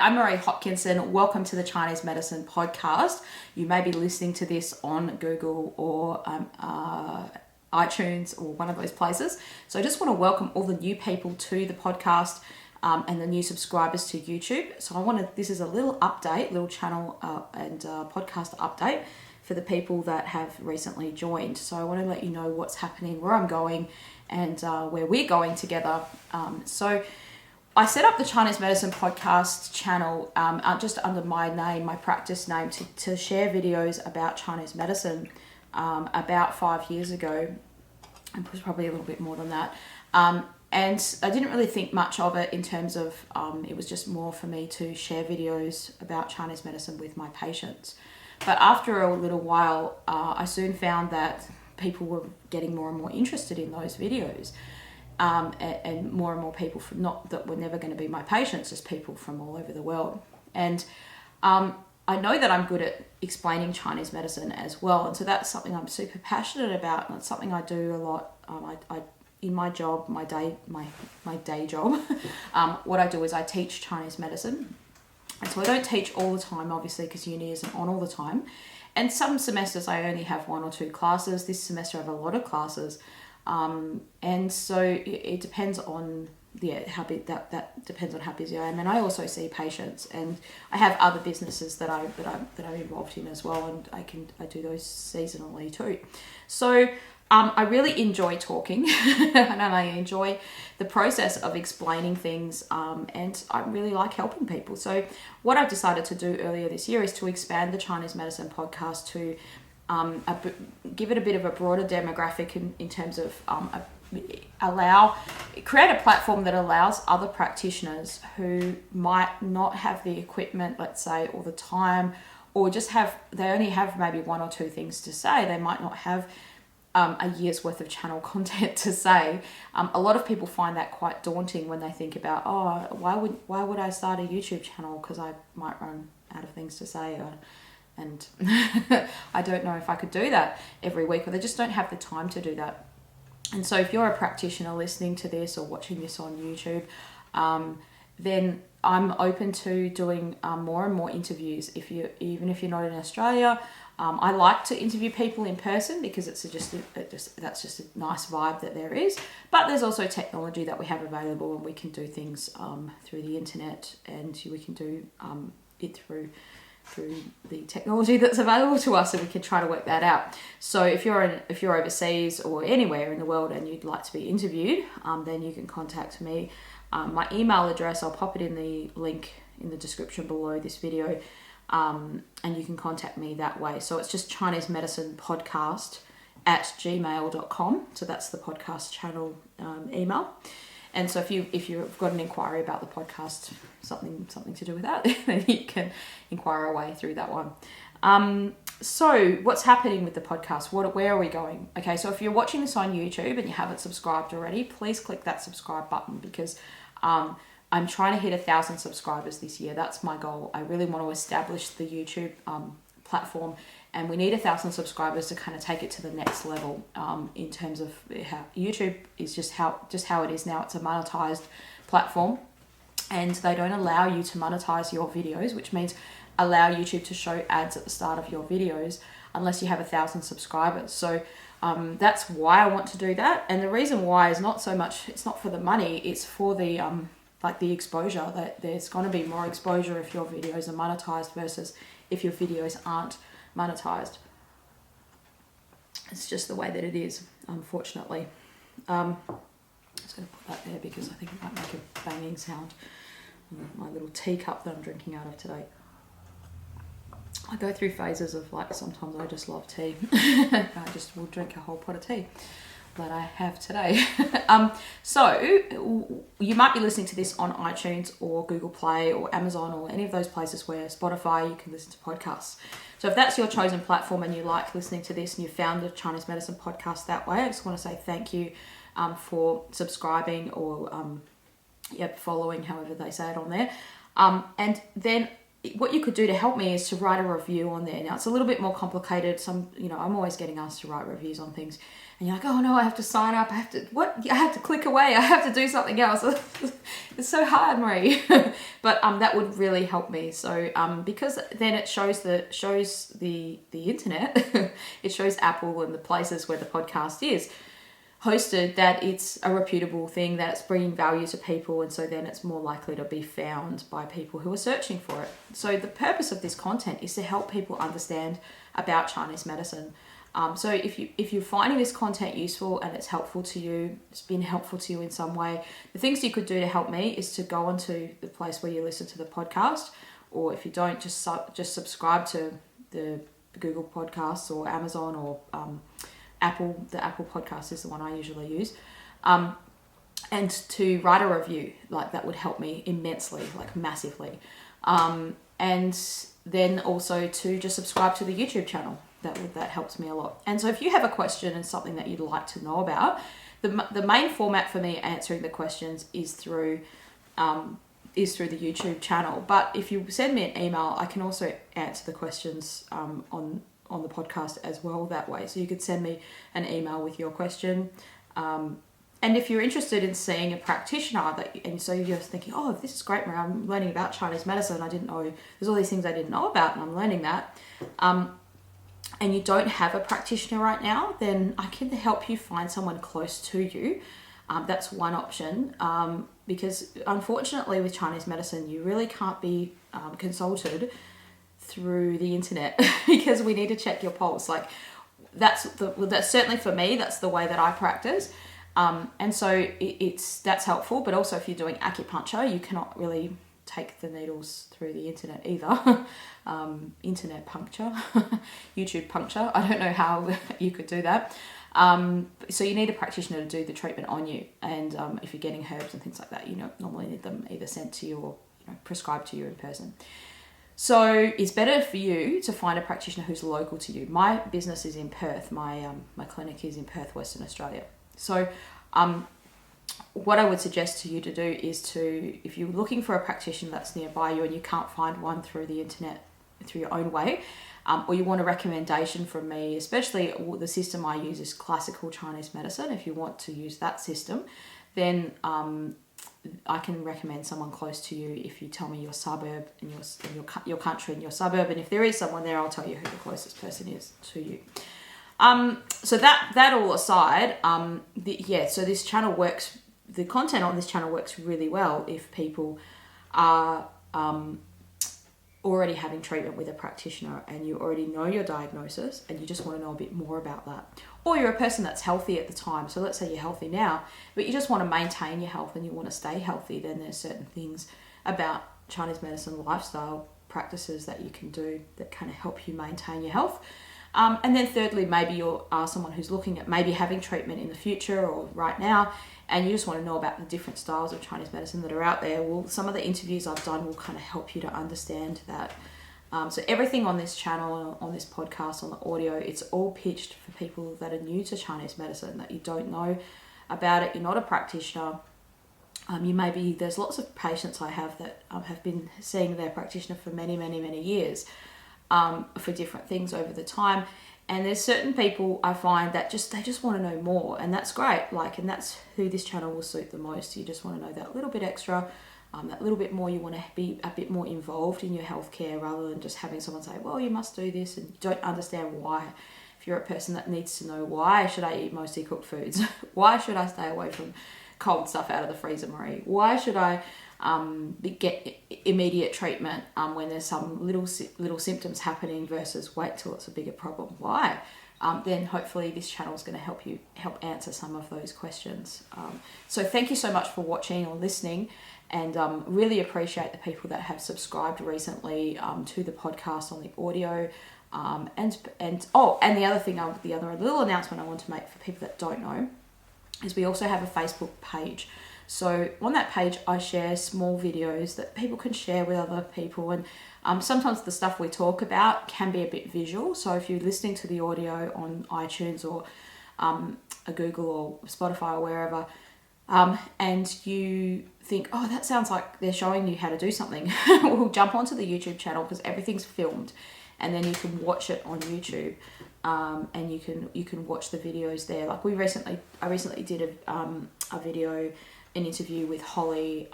I'm Marie Hopkinson. Welcome to the Chinese Medicine Podcast. You may be listening to this on Google or iTunes or one of those places. So I just want to welcome all the new people to the podcast and the new subscribers to YouTube. So this is a little update, little channel and podcast update for the people that have recently joined. So I want to let you know what's happening, where I'm going, and where we're going together. So I set up the Chinese Medicine Podcast channel just under my name, my practice name, to share videos about Chinese medicine about 5 years ago. It was probably a little bit more than that. And I didn't really think much of it in terms of, it was just more for me to share videos about Chinese medicine with my patients. But after a little while, I soon found that people were getting more and more interested in those videos. And more people from, not that were never going to be my patients, just people from all over the world. And I know that I'm good at explaining Chinese medicine as well. And so that's something I'm super passionate about. And it's something I do a lot. In my job, my day job, what I do is I teach Chinese medicine. And so I don't teach all the time, obviously, because uni isn't on all the time. And some semesters I only have 1 or 2 classes. This semester I have a lot of classes. And so it depends on how big that depends on how busy I am. And I also see patients, and I have other businesses that I'm involved in as well, and I do those seasonally too. So I really enjoy talking and I enjoy the process of explaining things, and I really like helping people. So what I've decided to do earlier this year is to expand the Chinese Medicine Podcast to give it a bit of a broader demographic in terms of create a platform that allows other practitioners who might not have the equipment, let's say, or the time, or they only have maybe 1 or 2 things to say. They might not have a year's worth of channel content to say. A lot of people find that quite daunting when they think about, why would I start a YouTube channel, because I might run out of things to say, and I don't know if I could do that every week, or they just don't have the time to do that. And so if you're a practitioner listening to this or watching this on YouTube, then I'm open to doing more and more interviews. Even if you're not in Australia, I like to interview people in person because that's just a nice vibe that there is. But there's also technology that we have available, and we can do things through the internet, and we can do it through the technology that's available to us, and we can try to work that out. So if you're overseas or anywhere in the world and you'd like to be interviewed, then you can contact me. My email address, I'll pop it in the link in the description below this video, and you can contact me that way. So it's just chinesemedicinepodcast@gmail.com. So that's the podcast channel email. And so if you've got an inquiry about the podcast, something to do with that, then you can inquire away through that one. So what's happening with the podcast? Where are we going? Okay, so if you're watching this on YouTube and you haven't subscribed already, please click that subscribe button, because I'm trying to hit 1,000 subscribers this year. That's my goal. I really want to establish the YouTube platform, and we need 1,000 subscribers to kind of take it to the next level in terms of how YouTube is just how it is now. It's a monetized platform, and they don't allow you to monetize your videos, which means allow YouTube to show ads at the start of your videos unless you have 1,000 subscribers. So that's why I want to do that. And the reason why is not so much, it's not for the money, it's for the the exposure. That there's going to be more exposure if your videos are monetized versus if your videos aren't monetized. It's just the way that it is, unfortunately. I'm just going to put that there because I think it might make a banging sound. My little teacup that I'm drinking out of today. I go through phases of sometimes I just love tea. I just will drink a whole pot of tea that I have today. So you might be listening to this on iTunes or Google Play or Amazon or any of those places where Spotify, you can listen to podcasts. So if that's your chosen platform and you like listening to this and you found the Chinese Medicine Podcast that way, I just want to say thank you for subscribing or following, however they say it on there. And then what you could do to help me is to write a review on there. Now, it's a little bit more complicated. I'm always getting asked to write reviews on things, and you're like, oh no, I have to sign up. I have to click away. I have to do something else. It's so hard, Marie. But that would really help me. So because then it shows the internet, it shows Apple and the places where the podcast is hosted, that it's a reputable thing, that it's bringing value to people, and so then it's more likely to be found by people who are searching for it. So the purpose of this content is to help people understand about Chinese medicine. So if you're finding this content useful and it's helpful to you, it's been helpful to you in some way, the things you could do to help me is to go onto the place where you listen to the podcast, or if you don't, just subscribe to the Google Podcasts or Amazon or Apple. The Apple Podcast is the one I usually use. And to write a review, like that would help me immensely, like massively. And then also to just subscribe to the YouTube channel. That helps me a lot. And so if you have a question and something that you'd like to know about, the main format for me answering the questions is through the YouTube channel. But if you send me an email, I can also answer the questions on the podcast as well that way. So you could send me an email with your question. And if you're interested in seeing a practitioner, and so you're thinking, oh, this is great, Maria, I'm learning about Chinese medicine. I didn't know, there's all these things I didn't know about, and I'm learning that. And you don't have a practitioner right now, then I can help you find someone close to you. That's one option, because unfortunately with Chinese medicine, you really can't be consulted through the internet because we need to check your pulse. Like that's certainly for me, that's the way that I practice. And so that's helpful, but also if you're doing acupuncture, you cannot really take the needles through the internet either. Internet puncture, YouTube puncture. I don't know how you could do that. So you need a practitioner to do the treatment on you. And if you're getting herbs and things like that, you normally need them either sent to you or prescribed to you in person. So it's better for you to find a practitioner who's local to you. My business is in Perth. My clinic is in Perth, Western Australia. So what I would suggest to you to do is if you're looking for a practitioner that's nearby you and you can't find one through the internet, through your own way, or you want a recommendation from me, especially the system I use is classical Chinese medicine. If you want to use that system, then I can recommend someone close to you if you tell me your suburb and your country and your suburb. And if there is someone there, I'll tell you who the closest person is to you. So that all aside, so this channel works, the content on this channel works really well if people are already having treatment with a practitioner and you already know your diagnosis and you just want to know a bit more about that. Or you're a person that's healthy at the time. So let's say you're healthy now, but you just want to maintain your health and you want to stay healthy, then there's certain things about Chinese medicine lifestyle practices that you can do that kind of help you maintain your health. And then thirdly, maybe you are someone who's looking at maybe having treatment in the future or right now, and you just want to know about the different styles of Chinese medicine that are out there. Well, some of the interviews I've done will kind of help you to understand that. So everything on this channel, on this podcast, on the audio, it's all pitched for people that are new to Chinese medicine, that you don't know about it, you're not a practitioner. There's lots of patients I have that have been seeing their practitioner for many, many, many years. For different things over the time, and there's certain people I find that they just want to know more, and that's great. And that's who this channel will suit the most. You just want to know that little bit extra, that little bit more. You want to be a bit more involved in your healthcare rather than just having someone say, "Well, you must do this," and you don't understand why. If you're a person that needs to know, why should I eat mostly cooked foods? Why should I stay away from cold stuff out of the freezer, Marie? Why should I get immediate treatment when there's some little symptoms happening versus wait till it's a bigger problem? Why? Then hopefully this channel is going to help answer some of those questions. So thank you so much for watching or listening, and really appreciate the people that have subscribed recently to the podcast on the audio. And the other thing, the other little announcement I want to make for people that don't know is we also have a Facebook page. So on that page, I share small videos that people can share with other people. And sometimes the stuff we talk about can be a bit visual. So if you're listening to the audio on iTunes or a Google or Spotify or wherever, and you think, oh, that sounds like they're showing you how to do something, we'll jump onto the YouTube channel because everything's filmed. and then you can watch it on YouTube, and you can watch the videos there. Like I recently did a video, an interview with Holly,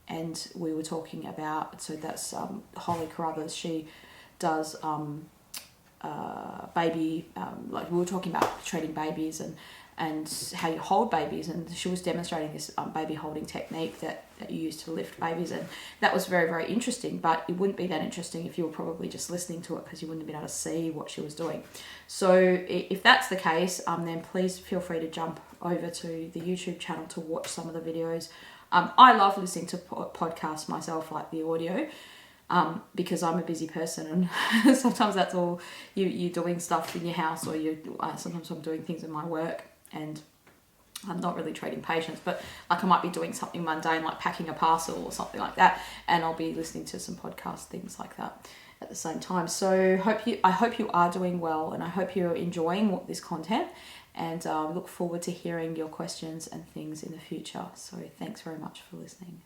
and we were talking about, so that's Holly Carruthers. She does baby, like we were talking about treating babies and how you hold babies, and she was demonstrating this baby holding technique that you use to lift babies, and that was very, very interesting. But it wouldn't be that interesting if you were probably just listening to it, because you wouldn't have been able to see what she was doing. So if that's the case, then please feel free to jump over to the YouTube channel to watch some of the videos. I love listening to podcasts myself, like the audio, because I'm a busy person, and sometimes that's all you're doing stuff in your house, or sometimes I'm doing things in my work, and I'm not really treating patients, but like I might be doing something mundane like packing a parcel or something like that, and I'll be listening to some podcast things like that at the same time. So I hope you are doing well, and I hope you're enjoying this content, and look forward to hearing your questions and things in the future. So thanks very much for listening.